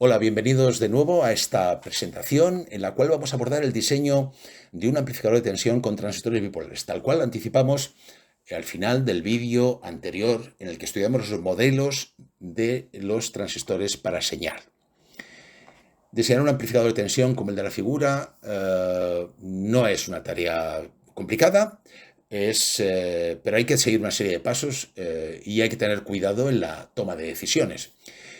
Hola, bienvenidos de nuevo a esta presentación en la cual vamos a abordar el diseño de un amplificador de tensión con transistores bipolares, tal cual anticipamos al final del vídeo anterior en el que estudiamos los modelos de los transistores para señal. Diseñar un amplificador de tensión como el de la figura no es una tarea complicada, pero hay que seguir una serie de pasos y hay que tener cuidado en la toma de decisiones.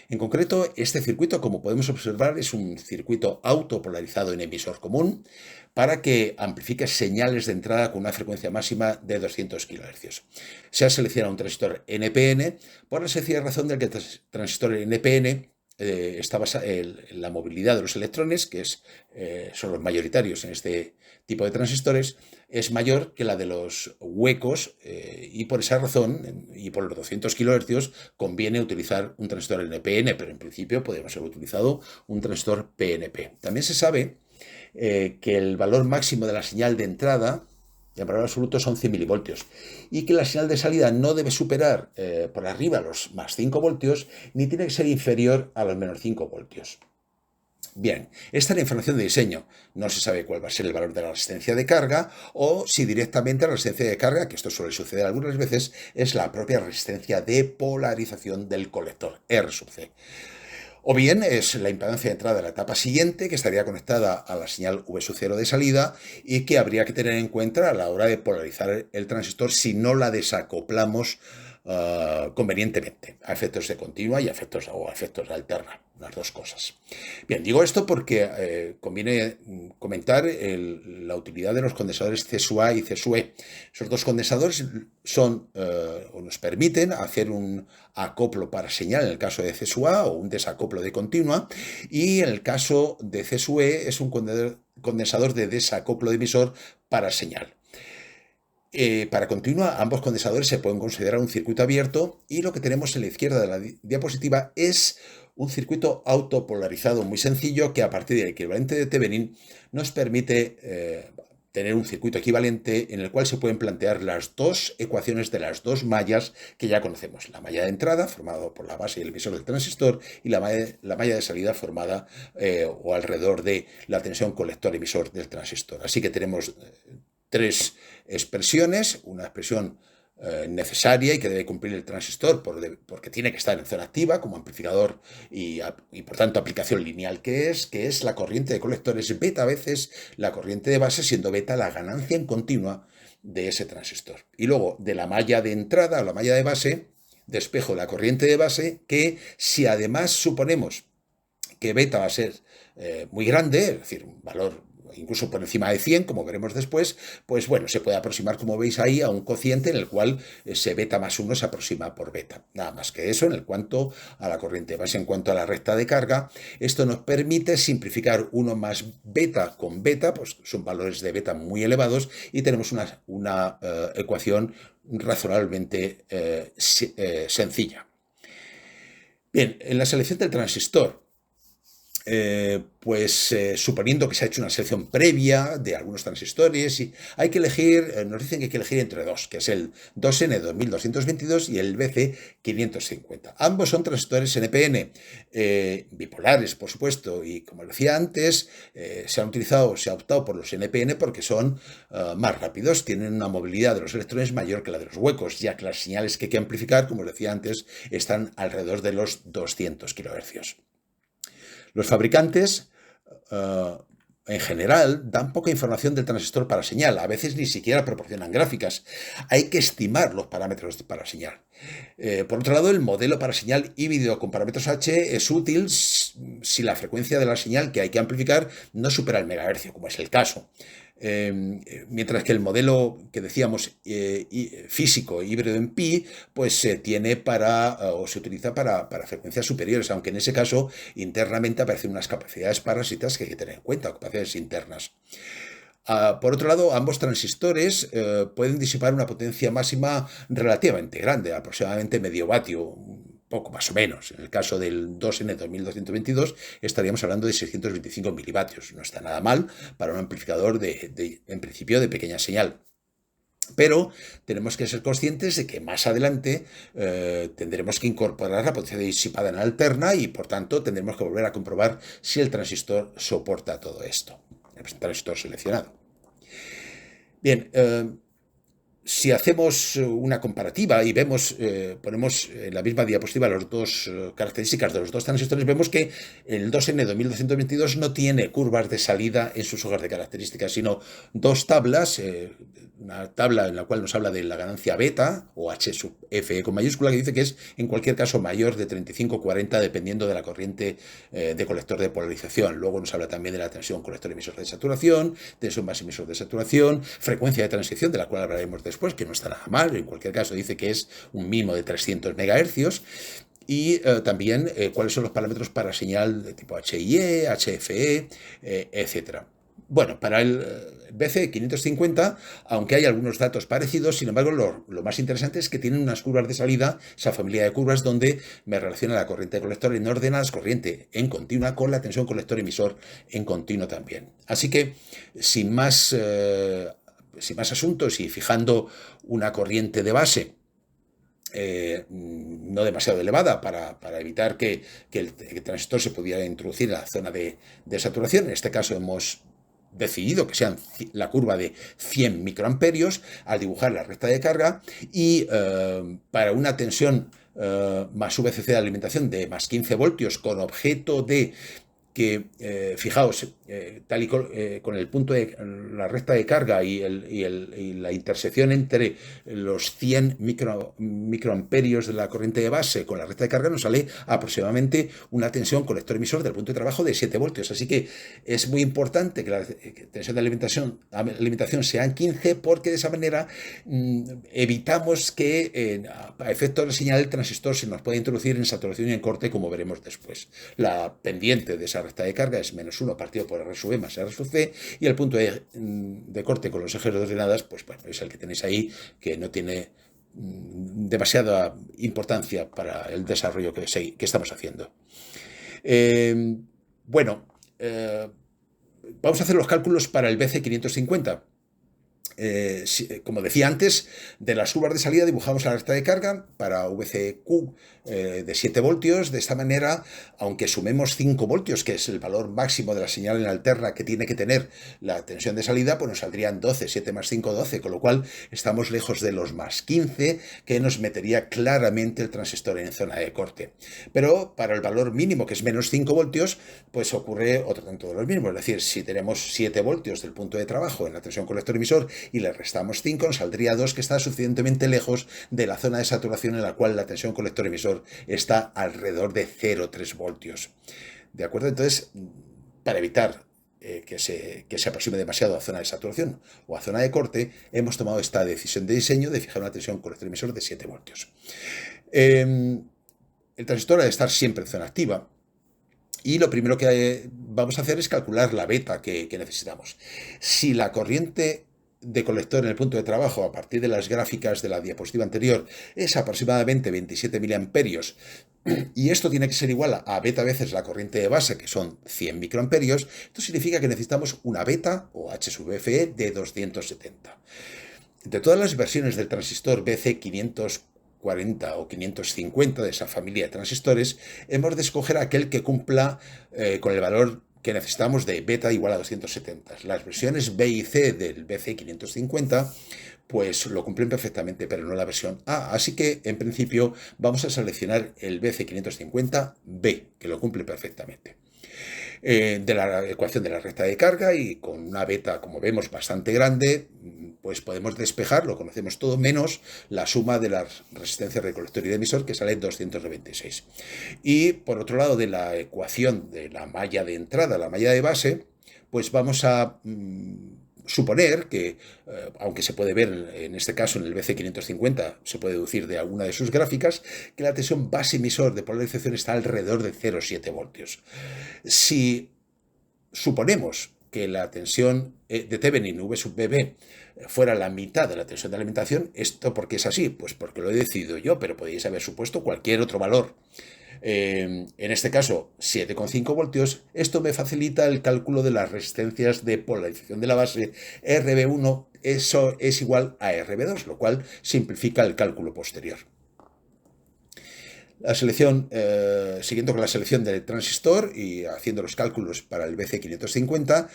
En concreto, este circuito, como podemos observar, es un circuito autopolarizado en emisor común para que amplifique señales de entrada con una frecuencia máxima de 200 kHz. Se ha seleccionado un transistor NPN por la sencilla razón de que el transistor NPN está basado en la movilidad de los electrones, que son los mayoritarios en este tipo de transistores, es mayor que la de los huecos y por esa razón y por los 200 kHz conviene utilizar un transistor NPN, pero en principio podemos haber utilizado un transistor PNP. También se sabe que el valor máximo de la señal de entrada en valor absoluto son 100 milivoltios y que la señal de salida no debe superar por arriba los más 5 voltios ni tiene que ser inferior a los menos 5 voltios. Bien, esta es la información de diseño. No se sabe cuál va a ser el valor de la resistencia de carga o si directamente la resistencia de carga, que esto suele suceder algunas veces, es la propia resistencia de polarización del colector, R sub C. O bien es la impedancia de entrada de la etapa siguiente, que estaría conectada a la señal V sub 0 de salida y que habría que tener en cuenta a la hora de polarizar el transistor si no la desacoplamos convenientemente, a efectos de continua y a efectos de alterna, las dos cosas. Bien, digo esto porque conviene comentar la utilidad de los condensadores C sub A y C sub E. Esos dos condensadores nos permiten hacer un acoplo para señal en el caso de C sub A o un desacoplo de continua, y en el caso de C sub E es un condensador de desacoplo de emisor para señal. Para continua, ambos condensadores se pueden considerar un circuito abierto y lo que tenemos en la izquierda de la diapositiva es un circuito autopolarizado muy sencillo que a partir del equivalente de Thevenin nos permite tener un circuito equivalente en el cual se pueden plantear las dos ecuaciones de las dos mallas que ya conocemos. La malla de entrada, formada por la base y el emisor del transistor, y la malla de salida formada o alrededor de la tensión colector-emisor del transistor. Así que tenemos tres expresiones, una expresión necesaria y que debe cumplir el transistor porque tiene que estar en zona activa como amplificador y por tanto aplicación lineal que es la corriente de colectores beta veces la corriente de base, siendo beta la ganancia en continua de ese transistor. Y luego de la malla de entrada a la malla de base despejo la corriente de base, que si además suponemos que beta va a ser muy grande, es decir, un valor incluso por encima de 100, como veremos después, pues bueno, se puede aproximar, como veis ahí, a un cociente en el cual ese beta más 1 se aproxima por beta. Nada más que eso en cuanto a la corriente base. En cuanto a la recta de carga, esto nos permite simplificar 1 más beta con beta, pues son valores de beta muy elevados, y tenemos una ecuación razonablemente sencilla. Bien, en la selección del transistor, suponiendo que se ha hecho una selección previa de algunos transistores, y hay que elegir, nos dicen que hay que elegir entre dos, que es el 2N2222 y el BC550. Ambos son transistores NPN, bipolares, por supuesto, y como decía antes, se ha optado por los NPN porque son más rápidos, tienen una movilidad de los electrones mayor que la de los huecos, ya que las señales que hay que amplificar, como os decía antes, están alrededor de los 200 kHz. Los fabricantes, en general, dan poca información del transistor para señal. A veces ni siquiera proporcionan gráficas. Hay que estimar los parámetros para señal. Por otro lado, el modelo para señal híbrido con parámetros H es útil si la frecuencia de la señal que hay que amplificar no supera el megahercio, como es el caso. Mientras que el modelo que decíamos físico híbrido en pi, pues se utiliza para frecuencias superiores, aunque en ese caso internamente aparecen unas capacidades parásitas que hay que tener en cuenta, capacidades internas. Por otro lado, ambos transistores pueden disipar una potencia máxima relativamente grande, aproximadamente medio vatio, poco más o menos. En el caso del 2N2222 estaríamos hablando de 625 milivatios. No está nada mal para un amplificador en principio de pequeña señal. Pero tenemos que ser conscientes de que más adelante tendremos que incorporar la potencia disipada en alterna y, por tanto, tendremos que volver a comprobar si el transistor soporta todo esto, el transistor seleccionado. Bien, si hacemos una comparativa y vemos, ponemos en la misma diapositiva las dos características de los dos transistores, vemos que el 2N2222 no tiene curvas de salida en sus hojas de características, sino dos tablas, una tabla en la cual nos habla de la ganancia beta, o H sub Fe con mayúscula, que dice que es en cualquier caso mayor de 35-40 dependiendo de la corriente de colector de polarización. Luego nos habla también de la tensión colector-emisor de saturación, tensión base-emisor de saturación, frecuencia de transición, de la cual hablaremos después, que no está nada mal, en cualquier caso dice que es un mínimo de 300 MHz, y también cuáles son los parámetros para señal de tipo HIE, HFE, etcétera. Bueno, para el BC550, aunque hay algunos datos parecidos, sin embargo, lo más interesante es que tienen unas curvas de salida, esa familia de curvas donde me relaciona la corriente de colector en ordenadas, corriente en continua, con la tensión colector-emisor en continuo también. Así que, sin más asuntos y fijando una corriente de base no demasiado elevada para evitar que el transistor se pudiera introducir en la zona de saturación, en este caso hemos decidido que sean la curva de 100 microamperios al dibujar la recta de carga y para una tensión más VCC de alimentación de más 15 voltios con objeto de que, fijaos, tal y con el punto de la recta de carga y la intersección entre los 100 microamperios de la corriente de base con la recta de carga nos sale aproximadamente una tensión colector-emisor del punto de trabajo de 7 voltios. Así que es muy importante que la tensión de alimentación sean 15 porque de esa manera evitamos que a efectos de señal el transistor se nos pueda introducir en saturación y en corte, como veremos después. La pendiente de esa recta de carga es -1 partido por R sub E más R sub C, y el punto de corte con los ejes de ordenadas, pues bueno, es el que tenéis ahí, que no tiene demasiada importancia para el desarrollo que estamos haciendo. Bueno, vamos a hacer los cálculos para el BC550. Como decía antes, de las curvas de salida dibujamos la recta de carga para VCQ de 7 voltios. De esta manera, aunque sumemos 5 voltios, que es el valor máximo de la señal en alterna que tiene que tener la tensión de salida, pues nos saldrían 12, 7 más 5, 12, con lo cual estamos lejos de los más 15, que nos metería claramente el transistor en zona de corte. Pero para el valor mínimo, que es menos 5 voltios, pues ocurre otro tanto de lo mismo. Es decir, si tenemos 7 voltios del punto de trabajo en la tensión colector-emisor y le restamos 5, nos saldría 2, que está suficientemente lejos de la zona de saturación en la cual la tensión colector-emisor está alrededor de 0,3 voltios. ¿De acuerdo? Entonces, para evitar que se aproxime demasiado a zona de saturación o a zona de corte, hemos tomado esta decisión de diseño de fijar una tensión colector-emisor de 7 voltios. El transistor ha de estar siempre en zona activa. Y lo primero que vamos a hacer es calcular la beta que necesitamos. Si la corriente de colector en el punto de trabajo, a partir de las gráficas de la diapositiva anterior, es aproximadamente 27 miliamperios, y esto tiene que ser igual a beta veces la corriente de base, que son 100 microamperios, esto significa que necesitamos una beta, o H sub Fe, de 270. De todas las versiones del transistor BC540 o 550 de esa familia de transistores, hemos de escoger aquel que cumpla con el valor que necesitamos de beta igual a 270. Las versiones B y C del BC550 pues lo cumplen perfectamente, pero no la versión A. Así que, en principio, vamos a seleccionar el BC550B, que lo cumple perfectamente. De la ecuación de la recta de carga, y con una beta, como vemos, bastante grande, pues podemos despejar, lo conocemos todo, menos la suma de las resistencias de colector y de emisor, que sale 296. Y por otro lado, de la ecuación de la malla de entrada, la malla de base, pues vamos a suponer que, aunque se puede ver en este caso en el BC550, se puede deducir de alguna de sus gráficas, que la tensión base emisor de polarización está alrededor de 0,7 voltios. Si suponemos que la tensión de Thevenin V sub BB fuera la mitad de la tensión de alimentación, ¿esto por qué es así? Pues porque lo he decidido yo, pero podéis haber supuesto cualquier otro valor. En este caso 7,5 voltios. Esto me facilita el cálculo de las resistencias de polarización de la base. RB1 eso es igual a RB2, lo cual simplifica el cálculo posterior. La selección, siguiendo con la selección del transistor y haciendo los cálculos para el BC550,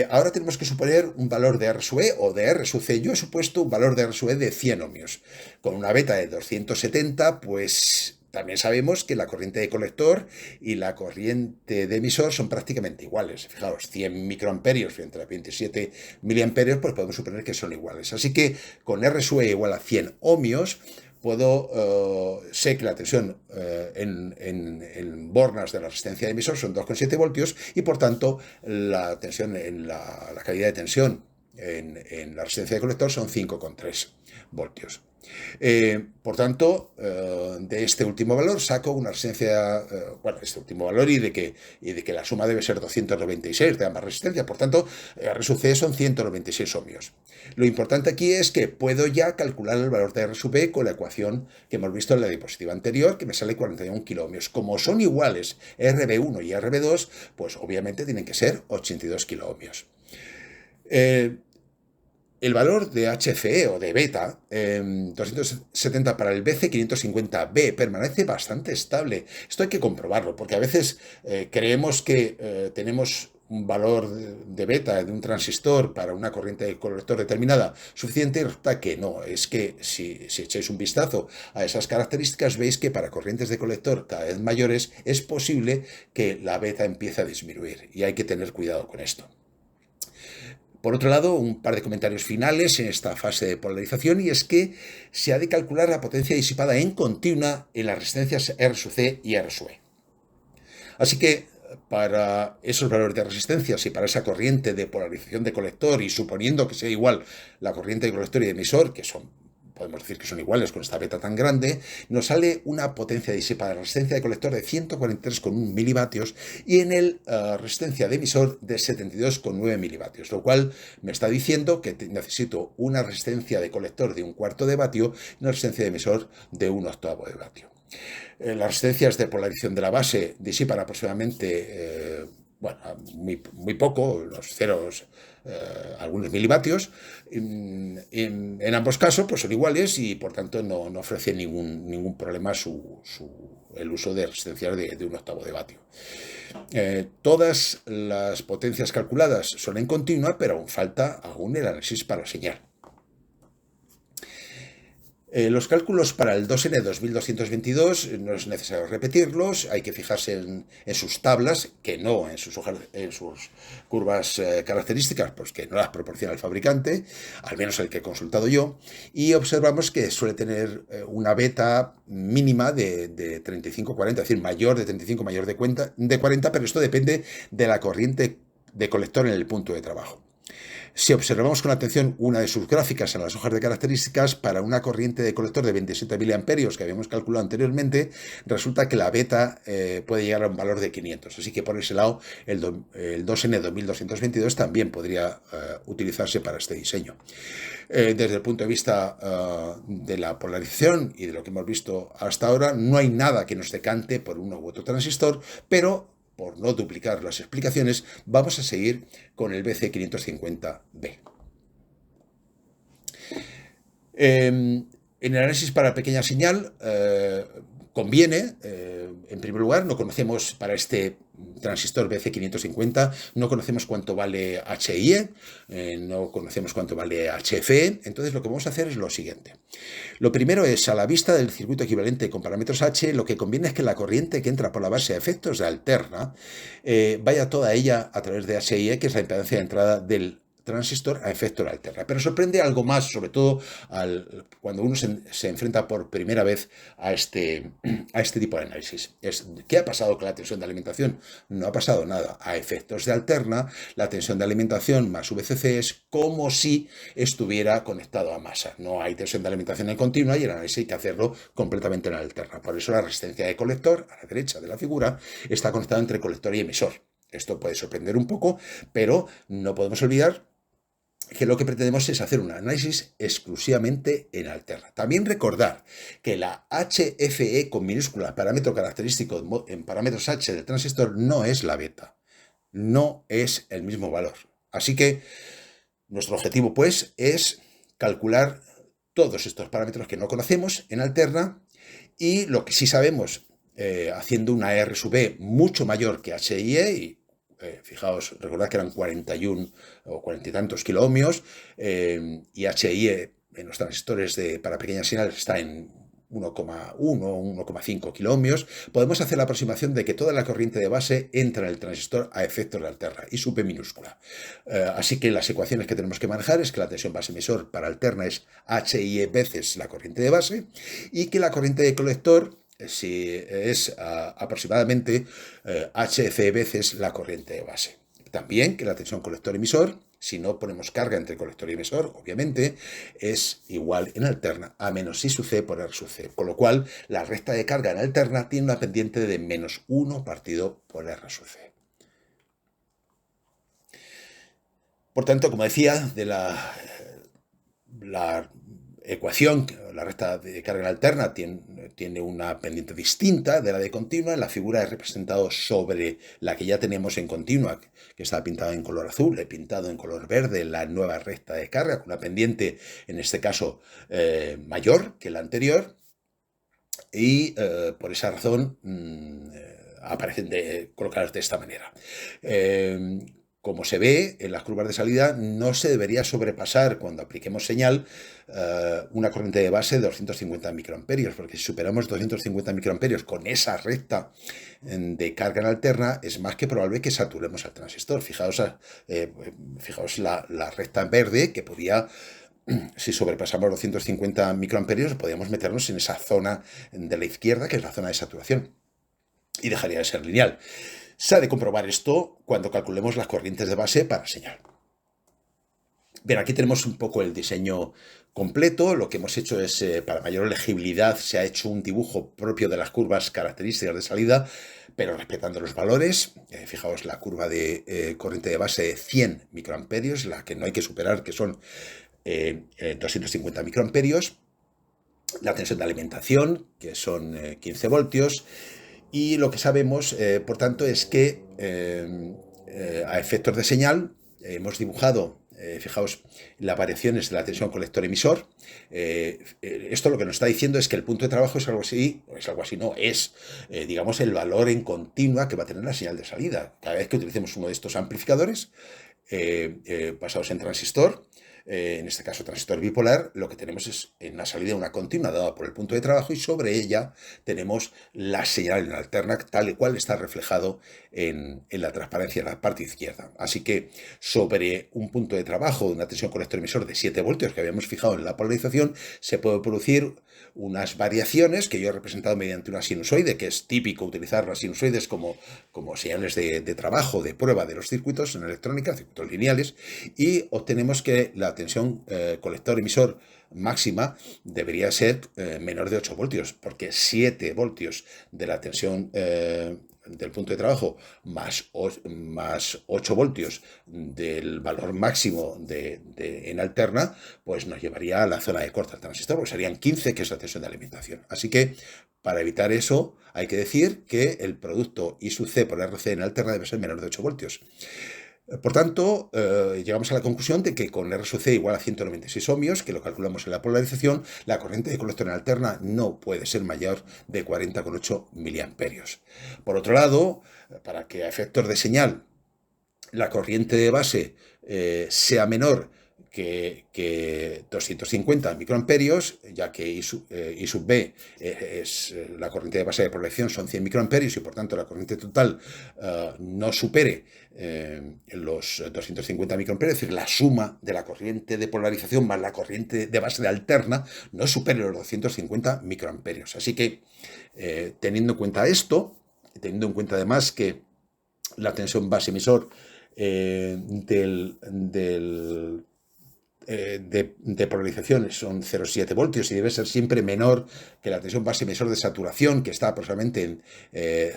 ahora tenemos que suponer un valor de R sub E o de R sub C. Yo he supuesto un valor de R sub E de 100 ohmios. Con una beta de 270, pues también sabemos que la corriente de colector y la corriente de emisor son prácticamente iguales. Fijaos, 100 microamperios frente a 27 miliamperios, pues podemos suponer que son iguales. Así que con R sub E igual a 100 ohmios, sé que la tensión en bornas de la resistencia de emisor son 2,7 voltios y por tanto la tensión en la caída de tensión en la resistencia de colector son 5,3 voltios. Por tanto, de este último valor saco una resistencia, este último valor y de que la suma debe ser 296 de ambas resistencias. Por tanto, R sub C son 196 ohmios. Lo importante aquí es que puedo ya calcular el valor de R sub E con la ecuación que hemos visto en la diapositiva anterior, que me sale 41 kiloohmios. Como son iguales RB1 y RB2, pues obviamente tienen que ser 82 kiloohmios. El valor de HCE o de beta, 270 para el BC550B, permanece bastante estable. Esto hay que comprobarlo, porque a veces creemos que tenemos un valor de beta de un transistor para una corriente de colector determinada suficiente y resulta que no. Es que si echáis un vistazo a esas características veis que para corrientes de colector cada vez mayores es posible que la beta empiece a disminuir y hay que tener cuidado con esto. Por otro lado, un par de comentarios finales en esta fase de polarización, y es que se ha de calcular la potencia disipada en continua en las resistencias R sub C y R sub E. Así que para esos valores de resistencias y para esa corriente de polarización de colector, y suponiendo que sea igual la corriente de colector y de emisor, que podemos decir que son iguales con esta beta tan grande, nos sale una potencia disipada de resistencia de colector de 143,1 milivatios y en el resistencia de emisor de 72,9 milivatios, lo cual me está diciendo que necesito una resistencia de colector de 1/4 de vatio y una resistencia de emisor de 1/8 de vatio. Las resistencias de polarización de la base disipan aproximadamente muy poco, los ceros, algunos milivatios. En ambos casos pues son iguales y por tanto no ofrece ningún problema el uso de resistencias de 1/8 de vatio. Todas las potencias calculadas son en continua, pero aún falta el análisis para la señal. Los cálculos para el 2N 2222 no es necesario repetirlos, hay que fijarse en sus tablas, que no en sus curvas características, pues que no las proporciona el fabricante, al menos el que he consultado yo, y observamos que suele tener una beta mínima de 35-40, es decir, mayor de 35, mayor de 40, pero esto depende de la corriente de colector en el punto de trabajo. Si observamos con atención una de sus gráficas en las hojas de características, para una corriente de colector de 27 miliamperios que habíamos calculado anteriormente, resulta que la beta puede llegar a un valor de 500. Así que por ese lado el 2N 2222 también podría utilizarse para este diseño. Desde el punto de vista de la polarización y de lo que hemos visto hasta ahora, no hay nada que nos decante por uno u otro transistor, pero por no duplicar las explicaciones, vamos a seguir con el BC550B. En el análisis para pequeña señal conviene, en primer lugar, no conocemos para este transistor BC550, no conocemos cuánto vale HIE, no conocemos cuánto vale HFE, entonces lo que vamos a hacer es lo siguiente. Lo primero es, a la vista del circuito equivalente con parámetros H, lo que conviene es que la corriente que entra por la base a efectos de alterna vaya toda ella a través de HIE, que es la impedancia de entrada del transistor a efecto de alterna. Pero sorprende algo más, sobre todo cuando uno se enfrenta por primera vez a este tipo de análisis. ¿Qué ha pasado con la tensión de alimentación? No ha pasado nada. A efectos de alterna, la tensión de alimentación más VCC es como si estuviera conectado a masa. No hay tensión de alimentación en continua y el análisis hay que hacerlo completamente en alterna. Por eso la resistencia de colector, a la derecha de la figura, está conectada entre colector y emisor. Esto puede sorprender un poco, pero no podemos olvidar que lo que pretendemos es hacer un análisis exclusivamente en alterna. También recordar que la HFE con minúscula, parámetro característico en parámetros H del transistor, no es la beta, no es el mismo valor. Así que nuestro objetivo, pues, es calcular todos estos parámetros que no conocemos en alterna, y lo que sí sabemos, haciendo una R sub E mucho mayor que HIE, y fijaos, recordad que eran 41 o 40 y tantos kiloohmios, y HIE en los transistores para pequeñas señales está en 1,1 o 1,5 kiloohmios, podemos hacer la aproximación de que toda la corriente de base entra en el transistor a efectos de alterna y su P minúscula. Así que las ecuaciones que tenemos que manejar es que la tensión base emisor para alterna es HIE veces la corriente de base, y que la corriente de colector si es aproximadamente HC veces la corriente de base. También que la tensión colector-emisor, si no ponemos carga entre colector y emisor, obviamente, es igual en alterna a menos I sub C por R sub C, con lo cual la recta de carga en alterna tiene una pendiente de menos 1 partido por R sub C. Por tanto, como decía, de la ecuación, la recta de carga en alterna tiene una pendiente distinta de la de continua. En la figura he representado sobre la que ya teníamos en continua, que estaba pintada en color azul, he pintado en color verde la nueva recta de carga, con una pendiente, en este caso, mayor que la anterior, y por esa razón aparecen colocadas de esta manera. Como se ve en las curvas de salida, no se debería sobrepasar cuando apliquemos señal una corriente de base de 250 microamperios, porque si superamos 250 microamperios con esa recta de carga en alterna, es más que probable que saturemos al transistor. Fijaos la recta en verde, que podía, si sobrepasamos los 250 microamperios, podríamos meternos en esa zona de la izquierda, que es la zona de saturación, y dejaría de ser lineal. Se ha de comprobar esto cuando calculemos las corrientes de base para señal. Bien, aquí tenemos un poco el diseño completo. Lo que hemos hecho es, para mayor legibilidad, se ha hecho un dibujo propio de las curvas características de salida, pero respetando los valores. Fijaos la curva de corriente de base de 100 microamperios, la que no hay que superar, que son 250 microamperios. La tensión de alimentación, que son 15 voltios. Y lo que sabemos, por tanto, es que a efectos de señal hemos dibujado, fijaos, las variaciones de la tensión colector-emisor. Esto lo que nos está diciendo es que el punto de trabajo es algo así, digamos, el valor en continua que va a tener la señal de salida. Cada vez que utilicemos uno de estos amplificadores basados en transistor, en este caso transistor bipolar, lo que tenemos es en la salida una continua dada por el punto de trabajo, y sobre ella tenemos la señal en alterna tal y cual está reflejado en la transparencia en la parte izquierda. Así que sobre un punto de trabajo de una tensión colector-emisor de 7 voltios que habíamos fijado en la polarización, se puede producir unas variaciones que yo he representado mediante una sinusoide, que es típico utilizar las sinusoides como señales de trabajo, de prueba de los circuitos en electrónica, circuitos lineales, y obtenemos que la tensión colector-emisor máxima debería ser menor de 8 voltios, porque 7 voltios de la tensión del punto de trabajo más 8 voltios del valor máximo en alterna, pues nos llevaría a la zona de corte del transistor, porque serían 15, que es la tensión de alimentación. Así que, para evitar eso, hay que decir que el producto I sub C por RC en alterna debe ser menor de 8 voltios. Por tanto, llegamos a la conclusión de que con R sub C igual a 196 ohmios, que lo calculamos en la polarización, la corriente de colector en alterna no puede ser mayor de 40,8 miliamperios. Por otro lado, para que a efectos de señal la corriente de base sea menor que 250 microamperios, ya que I sub B es la corriente de base de protección, son 100 microamperios, y por tanto la corriente total no supere los 250 microamperios, es decir, la suma de la corriente de polarización más la corriente de base de alterna no supere los 250 microamperios. Así que, teniendo en cuenta esto, teniendo en cuenta además que la tensión base emisor del de polarización son 0,7 voltios y debe ser siempre menor que la tensión base emisor de saturación, que está aproximadamente en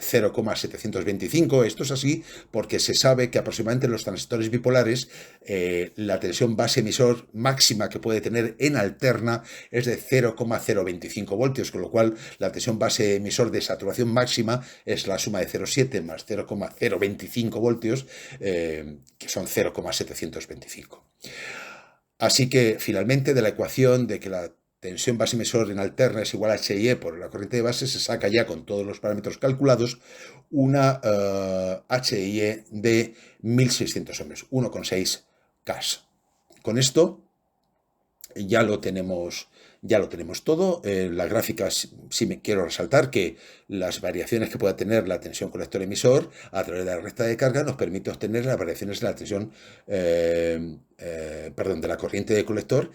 0,725. Esto es así porque se sabe que aproximadamente en los transistores bipolares la tensión base emisor máxima que puede tener en alterna es de 0,025 voltios, con lo cual la tensión base emisor de saturación máxima es la suma de 0,7 más 0,025 voltios, que son 0,725. Así que, finalmente, de la ecuación de que la tensión base emisor en alterna es igual a HIE por la corriente de base, se saca ya con todos los parámetros calculados una HIE de 1600 ohms, 1,6 Ks. Con esto ya lo tenemos todo. La gráfica, sí me quiero resaltar que las variaciones que pueda tener la tensión colector-emisor a través de la recta de carga nos permite obtener las variaciones de la tensión, de la corriente de colector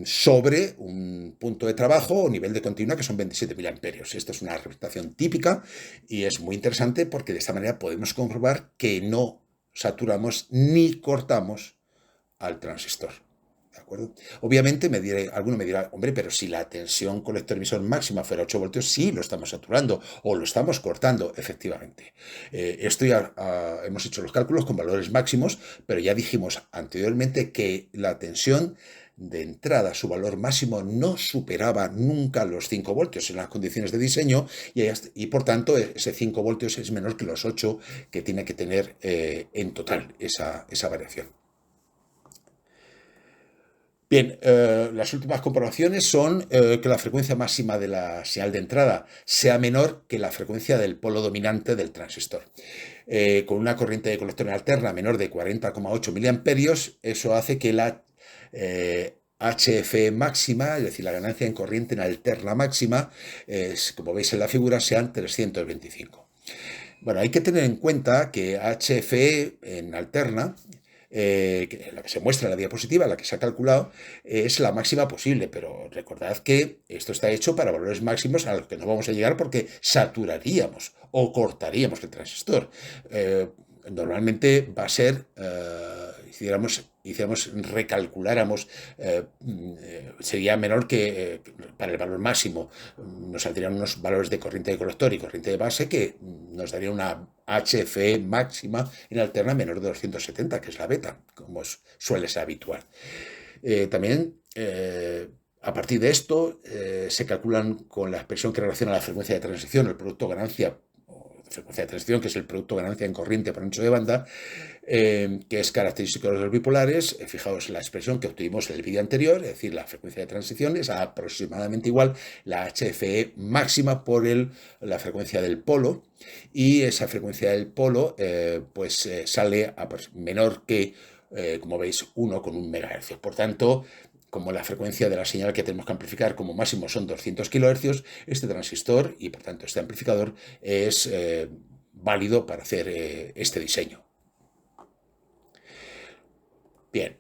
sobre un punto de trabajo o nivel de continua que son 27 miliamperios. Esta es una representación típica y es muy interesante porque de esta manera podemos comprobar que no saturamos ni cortamos al transistor. ¿De acuerdo? Obviamente alguno me dirá, hombre, pero si la tensión colector-emisor máxima fuera 8 voltios, sí lo estamos saturando o lo estamos cortando, efectivamente. Esto ya hemos hecho los cálculos con valores máximos, pero ya dijimos anteriormente que la tensión de entrada, su valor máximo no superaba nunca los 5 voltios en las condiciones de diseño y por tanto ese 5 voltios es menor que los 8 que tiene que tener en total esa variación. Bien, las últimas comprobaciones son que la frecuencia máxima de la señal de entrada sea menor que la frecuencia del polo dominante del transistor. Con una corriente de colector en alterna menor de 40,8 miliamperios, eso hace que la HFE máxima, es decir, la ganancia en corriente en alterna máxima, como veis en la figura, sean 325. Bueno, hay que tener en cuenta que HFE en alterna, la que se muestra en la diapositiva, la que se ha calculado, es la máxima posible, pero recordad que esto está hecho para valores máximos a los que no vamos a llegar porque saturaríamos o cortaríamos el transistor. Normalmente va a ser, recalculáramos, sería menor que para el valor máximo. Nos saldrían unos valores de corriente de colector y corriente de base que nos daría una HFE máxima en alterna menor de 270, que es la beta, como suele ser habitual. También, a partir de esto, se calculan con la expresión que relaciona la frecuencia de transición, el producto ganancia, frecuencia de transición, que es el producto ganancia en corriente por ancho de banda, que es característico de los bipolares. Fijaos la expresión que obtuvimos en el vídeo anterior, es decir, la frecuencia de transición es aproximadamente igual la HFE máxima por la frecuencia del polo, y esa frecuencia del polo sale menor que, como veis, 1,1 MHz. Por tanto, como la frecuencia de la señal que tenemos que amplificar como máximo son 200 kHz, este transistor y por tanto este amplificador es válido para hacer este diseño. Bien,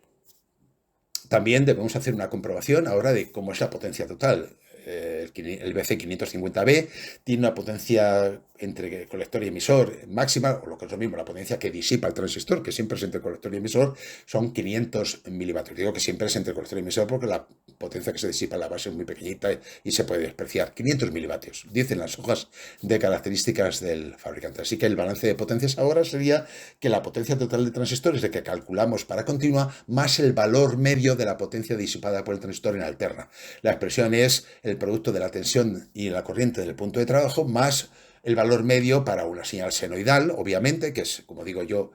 también debemos hacer una comprobación ahora de cómo es la potencia total. El BC550B tiene una potencia entre colector y emisor máxima, o lo que es lo mismo, la potencia que disipa el transistor, que siempre es entre colector y emisor, son 500 milivatios. Digo que siempre es entre colector y emisor porque la potencia que se disipa en la base es muy pequeñita y se puede despreciar. 500 milivatios, dicen las hojas de características del fabricante. Así que el balance de potencias ahora sería que la potencia total de transistores de que calculamos para continua más el valor medio de la potencia disipada por el transistor en alterna. La expresión es el producto de la tensión y la corriente del punto de trabajo más el valor medio para una señal senoidal, obviamente, que es, como digo yo,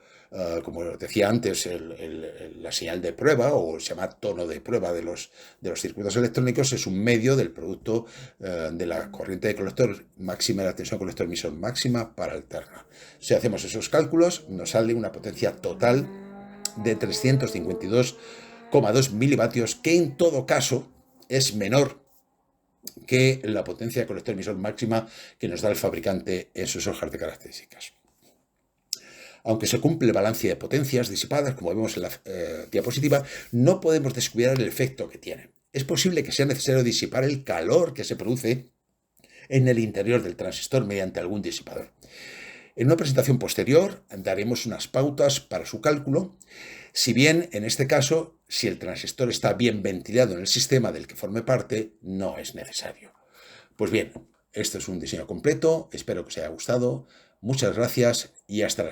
como decía antes, la señal de prueba, o se llama tono de prueba de los circuitos electrónicos, es un medio del producto de la corriente de colector máxima y la tensión colector emisor máxima para alterna. Si hacemos esos cálculos, nos sale una potencia total de 352,2 milivatios, que en todo caso es menor que la potencia de colector emisor máxima que nos da el fabricante en sus hojas de características. Aunque se cumple el balance de potencias disipadas, como vemos en la diapositiva, no podemos descuidar el efecto que tienen. Es posible que sea necesario disipar el calor que se produce en el interior del transistor mediante algún disipador. En una presentación posterior daremos unas pautas para su cálculo, si bien en este caso, si el transistor está bien ventilado en el sistema del que forme parte, no es necesario. Pues bien, esto es un diseño completo, espero que os haya gustado, muchas gracias y hasta la siguiente.